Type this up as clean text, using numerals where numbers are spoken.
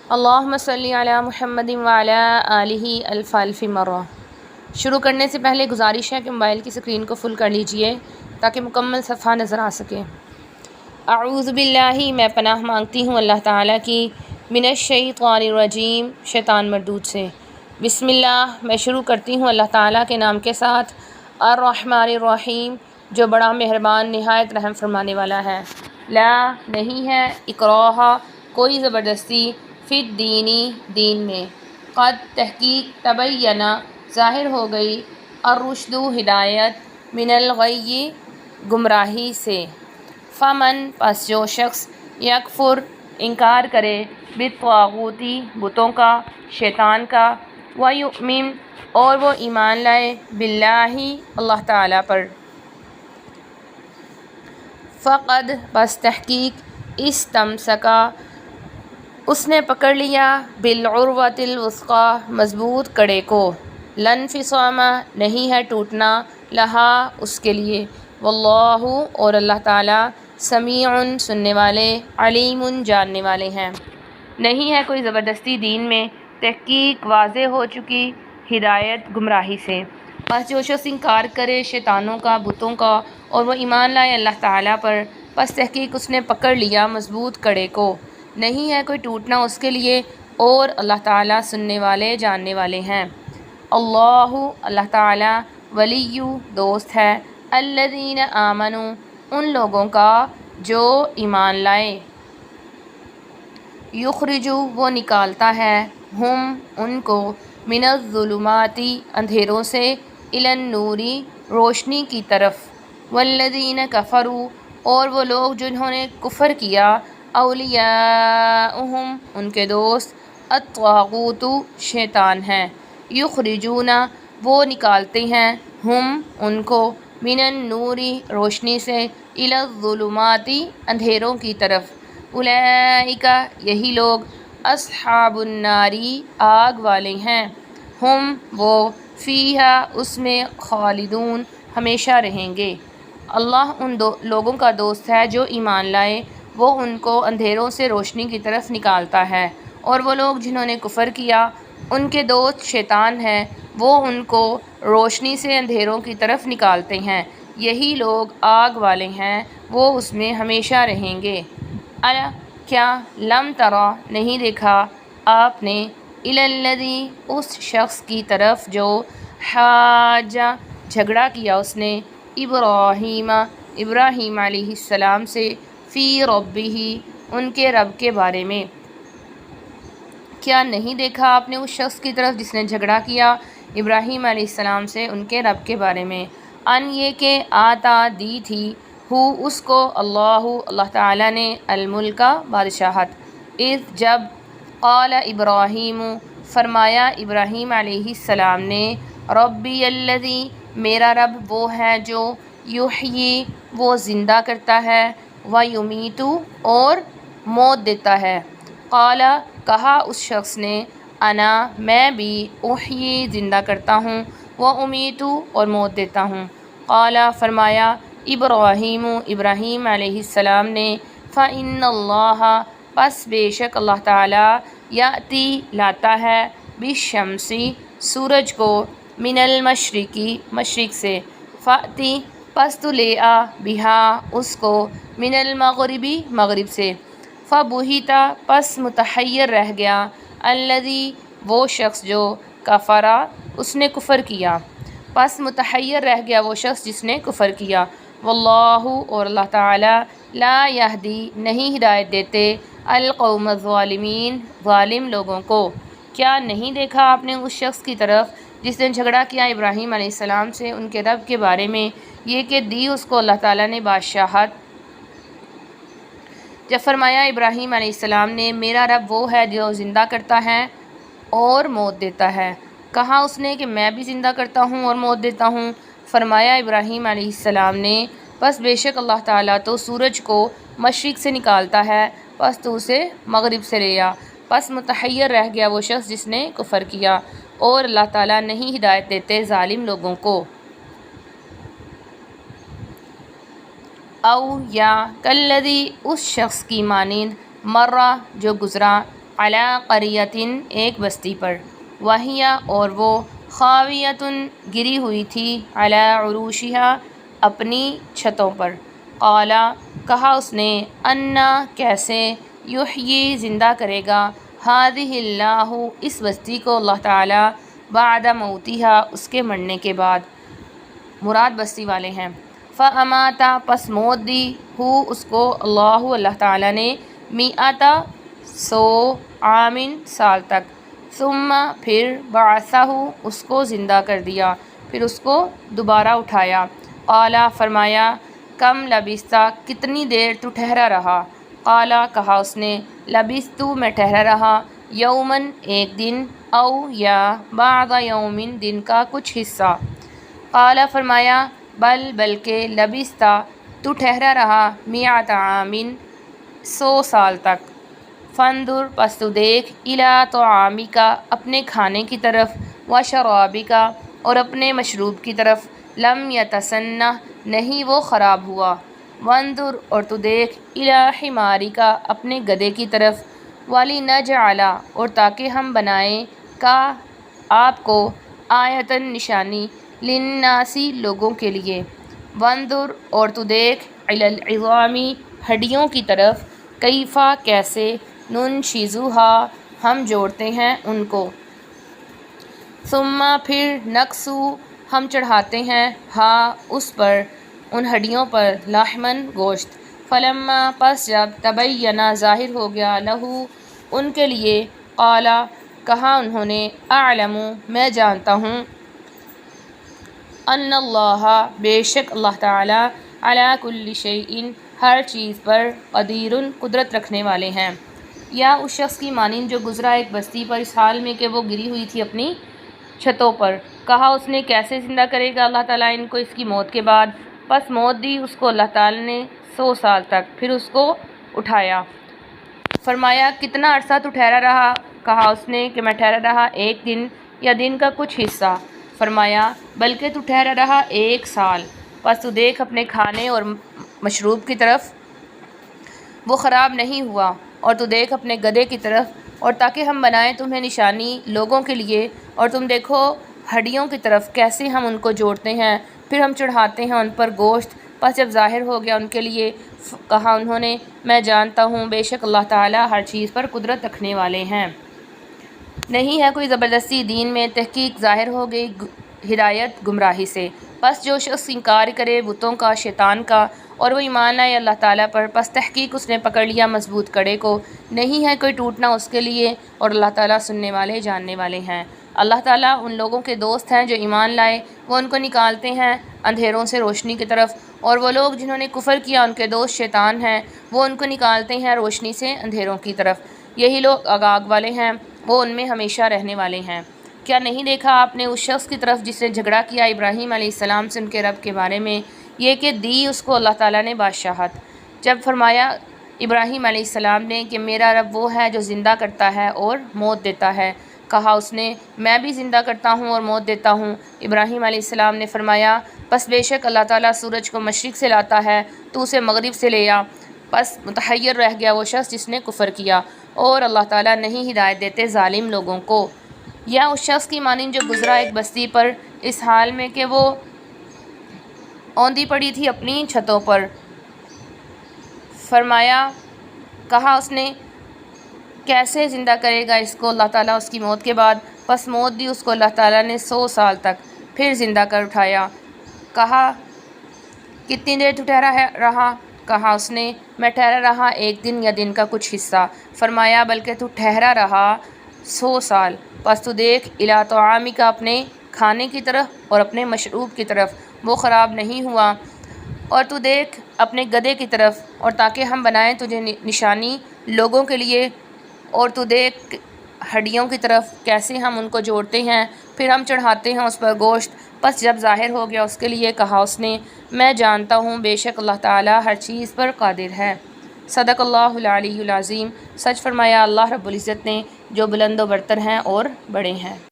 اللہم صلی علی محمد وعلی آلہ الف الف مرہ۔ شروع کرنے سے پہلے گزارش ہے کہ موبائل کی اسکرین کو فل کر لیجئے تاکہ مکمل صفحہ نظر آ سکے۔ اعوذ باللہ، میں پناہ مانگتی ہوں اللہ تعالیٰ کی، من الشیطان الرجیم، شیطان مردود سے۔ بسم اللہ، میں شروع کرتی ہوں اللہ تعالیٰ کے نام کے ساتھ، الرحمن الرحیم، جو بڑا مہربان نہایت رحم فرمانے والا ہے۔ لا، نہیں ہے، اکراہ، کوئی زبردستی، فی الدینی، دین میں، قد، تحقیق، تبینہ، ظاہر ہو گئی، الرشد، ہدایت، من الغی، گمراہی سے، فمن، پس جو شخص، یکفر، انکار کرے، بالطاغوت، بتوں کا، شیطان کا، ویؤمن، اور وہ ایمان لائے، باللہ، اللہ تعالیٰ پر، فقد، پس تحقیق، استمسکا، اس نے پکڑ لیا، بالعروۃ الوثقی، مضبوط کڑے کو، لا انفصام، نہیں ہے ٹوٹنا، لہا، اس کے لیے، واللہ، اور اللہ تعالیٰ، سمیع، سننے والے، علیم، جاننے والے ہیں۔ نہیں ہے کوئی زبردستی دین میں، تحقیق، واضح ہو چکی ہدایت گمراہی سے، بس جو شخص انکار کرے شیطانوں کا، بتوں کا، اور وہ ایمان لائے اللہ تعالیٰ پر، پس تحقیق اس نے پکڑ لیا مضبوط کڑے کو، نہیں ہے کوئی ٹوٹنا اس کے لیے، اور اللہ تعالیٰ سننے والے، جاننے والے ہیں۔ اللہ، اللہ تعالیٰ، ولی، دوست ہے، الذین آمنوا، ان لوگوں کا جو ایمان لائے، یخرج، وہ نکالتا ہے، ہم، ان کو، من الظلمات، اندھیروں سے، الی النور، روشنی کی طرف، والذین کفروا، اور وہ لوگ جنہوں نے کفر کیا، اولیاؤہم، ان کے دوست، الطاغوت، شیطان ہیں، یخرجون، وہ نکالتے ہیں، ہم، ان کو، من النور، روشنی سے، الی الظلمات، اندھیروں کی طرف، اولئک، یہی لوگ، اصحاب النار، آگ والے ہیں، ہم، وہ، فیہا، اس میں، خالدون، ہمیشہ رہیں گے۔ اللہ ان لوگوں کا دوست ہے جو ایمان لائے، وہ ان کو اندھیروں سے روشنی کی طرف نکالتا ہے، اور وہ لوگ جنہوں نے کفر کیا، ان کے دوست شیطان ہیں، وہ ان کو روشنی سے اندھیروں کی طرف نکالتے ہیں، یہی لوگ آگ والے ہیں، وہ اس میں ہمیشہ رہیں گے۔ الا، کیا، لم ترى، نہیں دیکھا آپ نے، الی الذی، اس شخص کی طرف جو، حاج، جھگڑا کیا اس نے، ابراہیم، ابراہیم علیہ السلام سے، فی ربہ، ان کے رب کے بارے میں۔ کیا نہیں دیکھا آپ نے اس شخص کی طرف جس نے جھگڑا کیا ابراہیم علیہ السلام سے ان کے رب کے بارے میں، ان، یہ کہ، آتا، دی تھی، ہو، اس کو، اللہ تعالیٰ نے، الملک، بادشاہت، اذ، جب، قال ابراہیم، فرمایا ابراہیم علیہ السلام نے، ربی الذی، میرا رب وہ ہے جو، یحیی، وہ زندہ کرتا ہے، ویمیت، اور موت دیتا ہے، قال، کہا اس شخص نے، انا، میں بھی، احیی، زندہ کرتا ہوں، وامیت، اور موت دیتا ہوں، قال، فرمایا ابراہیم، ابراہیم علیہ السلام نے، فإن اللہ، پس بے شک اللہ تعالیٰ، یأتی، لاتا ہے، بالشمس، سورج کو، من المشرق، مشرق سے، فأتی، پس تو لے آ، بہا، اس کو، من المغرب، مغرب سے، فبہت، پس متحیر رہ گیا، الذی، وہ شخص جو، کفر، اس نے کفر کیا، پس متحیر رہ گیا وہ شخص جس نے کفر کیا، واللہ، اور اللہ تعالیٰ، لا یہدی، نہیں ہدایت دیتے، القوم الظالمین، ظالم لوگوں کو۔ کیا نہیں دیکھا آپ نے اس شخص کی طرف جس نے جھگڑا کیا ابراہیم علیہ السلام سے ان کے رب کے بارے میں، یہ کہ دی اس کو اللہ تعالیٰ نے بادشاہت، جب فرمایا ابراہیم علیہ السلام نے، میرا رب وہ ہے جو زندہ کرتا ہے اور موت دیتا ہے، کہا اس نے کہ میں بھی زندہ کرتا ہوں اور موت دیتا ہوں، فرمایا ابراہیم علیہ السلام نے، پس بے شک اللہ تعالیٰ تو سورج کو مشرق سے نکالتا ہے، پس تو اسے مغرب سے لے آ، پس متحیر رہ گیا وہ شخص جس نے کفر کیا، اور اللہ تعالیٰ نہیں ہدایت دیتے ظالم لوگوں کو۔ او، یا، کالذی، اس شخص کی مانند، مرہ، جو گزرا، علی قریۃ ایک بستی پر، وہی اور وہ خاویۃ گری ہوئی تھی، علی عروشہا اپنی چھتوں پر۔ قال کہا اس نے، انا کیسے، یحیی زندہ کرے گا، ہذہ اللہ اس بستی کو اللہ تعالی، بعد موتہا اس کے مرنے کے بعد، مراد بستی والے ہیں۔ فامات پس موت دی ہو اس کو اللہ تعالی نے، مئۃ 100 عام سال تک، ثم پھر بعثہ اس کو زندہ کر دیا، پھر اس کو دوبارہ اٹھایا۔ قال فرمایا، کم لبثت کتنی دیر تو ٹھہرا رہا، قال کہا اس نے، لبثت میں ٹھہرا رہا، یوماً ایک دن، او یا بعض یوم دن کا کچھ حصہ۔ قال فرمایا، بلکہ لبثت تو ٹھہرا رہا، 100 عام 100 سال تک۔ فانظر پس تو دیکھ، الی طعامک اپنے کھانے کی طرف، وشرابک اور اپنے مشروب کی طرف، لم یتسنہ نہیں وہ خراب ہوا، وانظر اور تو دیکھ، الی حمارک اپنے گدھے کی طرف، ولنجعل اور تاکہ ہم بنائیں، کا آپ کو، آیۃ نشانی، للناس لوگوں کے لیے، وانظر اور تو دیکھ، الی العظام ہڈیوں کی طرف، کیف کیسے، ننشزھا ہم جوڑتے ہیں ان کو، ثم پھر نکسو ہم چڑھاتے ہیں، ہاں اس پر، ان ہڈیوں پر، لحمن گوشت۔ فلما پس جب تبین ظاہر ہو گیا، لہو ان کے لیے، قال کہا انہوں نے، اعلم میں جانتا ہوں، ان اللہ بے شک اللہ تعالی، علی کل شیء ہر چیز پر، قدیر قدرت رکھنے والے ہیں۔ یا اس شخص کی مانند جو گزرا ایک بستی پر اس حال میں کہ وہ گری ہوئی تھی اپنی چھتوں پر، کہا اس نے، کیسے زندہ کرے گا اللہ تعالیٰ ان کو اس کی موت کے بعد، پس موت دی اس کو اللہ تعالیٰ نے 100 سال تک، پھر اس کو اٹھایا۔ فرمایا، کتنا عرصہ تو ٹھہرا رہا، کہا اس نے کہ میں ٹھہرا رہا ایک دن یا دن کا کچھ حصہ۔ فرمایا، بلکہ تو ٹھہرا رہا 1 سال، پس تو دیکھ اپنے کھانے اور مشروب کی طرف، وہ خراب نہیں ہوا، اور تو دیکھ اپنے گدھے کی طرف، اور تاکہ ہم بنائیں تمہیں نشانی لوگوں کے لیے، اور تم دیکھو ہڈیوں کی طرف کیسے ہم ان کو جوڑتے ہیں، پھر ہم چڑھاتے ہیں ان پر گوشت۔ پس جب ظاہر ہو گیا ان کے لیے، کہا انہوں نے، میں جانتا ہوں بے شک اللہ تعالیٰ ہر چیز پر قدرت رکھنے والے ہیں۔ نہیں ہے کوئی زبردستی دین میں، تحقیق ظاہر ہو گئی ہدایت گمراہی سے۔ پس جو شخص انکار کرے بتوں کا، شیطان کا، اور وہ ایمان لائے اللہ تعالیٰ پر، پس تحقیق اس نے پکڑ لیا مضبوط کڑے کو، نہیں ہے کوئی ٹوٹنا اس کے لیے، اور اللہ تعالیٰ سننے والے جاننے والے ہیں۔ اللہ تعالیٰ ان لوگوں کے دوست ہیں جو ایمان لائے، وہ ان کو نکالتے ہیں اندھیروں سے روشنی کی طرف، اور وہ لوگ جنہوں نے کفر کیا ان کے دوست شیطان ہیں، وہ ان کو نکالتے ہیں روشنی سے اندھیروں کی طرف۔ یہی لوگ آگ والے ہیں، وہ ان میں ہمیشہ رہنے والے ہیں۔ کیا نہیں دیکھا آپ نے اس شخص کی طرف جس نے جھگڑا کیا ابراہیم علیہ السلام سے ان کے رب کے بارے میں، یہ کہ دی اس کو اللہ تعالیٰ نے بادشاہت۔ جب فرمایا ابراہیم علیہ السلام نے کہ میرا رب وہ ہے جو زندہ کرتا ہے اور موت دیتا ہے، کہا اس نے، میں بھی زندہ کرتا ہوں اور موت دیتا ہوں۔ ابراہیم علیہ السلام نے فرمایا، پس بے شک اللہ تعالیٰ سورج کو مشرق سے لاتا ہے، تو اسے مغرب سے لے آ۔ پس متحیر رہ گیا وہ شخص جس نے کفر کیا، اور اللہ تعالیٰ نہیں ہدایت دیتے ظالم لوگوں کو۔ یا اس شخص کی مانند جو گزرا ایک بستی پر اس حال میں کہ وہ اوندھی پڑی تھی اپنی چھتوں پر۔ فرمایا، کہا اس نے، کیسے زندہ کرے گا اس کو اللہ تعالیٰ اس کی موت کے بعد، پس موت دی اس کو اللہ تعالیٰ نے 100 سال تک، پھر زندہ کر اٹھایا۔ کہا، کتنی دیر تو ٹھہرا رہا، کہا اس نے، میں ٹھہرا رہا ایک دن یا دن کا کچھ حصہ۔ فرمایا، بلکہ تو ٹھہرا رہا 100 سال، پس تو دیکھ، الی طعامک اپنے کھانے کی طرف اور اپنے مشروب کی طرف، وہ خراب نہیں ہوا، اور تو دیکھ اپنے گدھے کی طرف، اور تاکہ ہم بنائیں تجھے نشانی لوگوں کے لیے، اور تو دیکھ ہڈیوں کی طرف کیسے ہم ان کو جوڑتے ہیں، پھر ہم چڑھاتے ہیں اس پر گوشت۔ پس جب ظاہر ہو گیا اس کے لیے، کہا اس نے، میں جانتا ہوں بے شک اللہ تعالیٰ ہر چیز پر قادر ہے۔ صدق اللہ العلی العظیم۔ سچ فرمایا اللہ رب العزت نے، جو بلند و برتر ہیں اور بڑے ہیں۔